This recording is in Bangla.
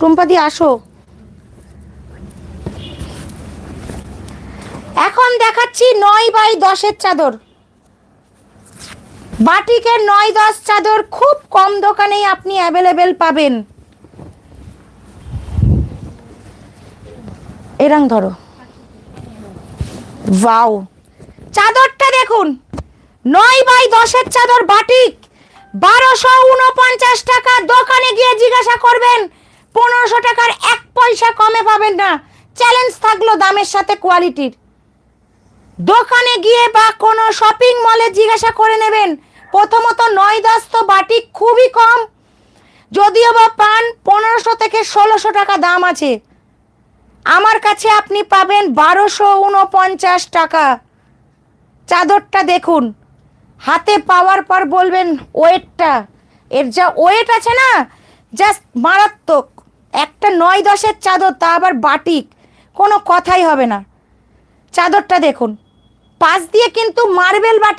টুম্পাদি আসো। এখন দেখাচ্ছি 9x10 চাদর, বাটিকের 9-10 চাদর খুব কম দোকানেই আপনি অ্যাভেলেবেল পাবেন। এরং ধরো, ওয়াও, চাদরটা দেখুন, 9x10 চাদর বাটিক 1249 টাকা। দোকানে গিয়ে জিজ্ঞাসা করবেন, 1500 টাকার 1 পয়সা কমে পাবেন না। চ্যালেঞ্জ থাকলো দামের সাথে কোয়ালিটির। দোকানে গিয়ে বা কোনো শপিং মলে জিজ্ঞাসা করে নেবেন। প্রথমত 9-10 তো বাটিক খুবই কম, যদিও বা পান 1500 থেকে 1600 টাকা দাম আছে। আমার কাছে আপনি পাবেন 1249 টাকা। চাদরটা দেখুন, হাতে পাওয়ার পর বলবেন ওয়েটটা, এর যা ওয়েট আছে না, জাস্ট মারাত্মক। একটা 9-10 চাদর, তা আবার বাটিক, কোনো কথাই হবে না। চাদরটা দেখুন, পাশ দিয়ে কিন্তু মার্বেল বাটিক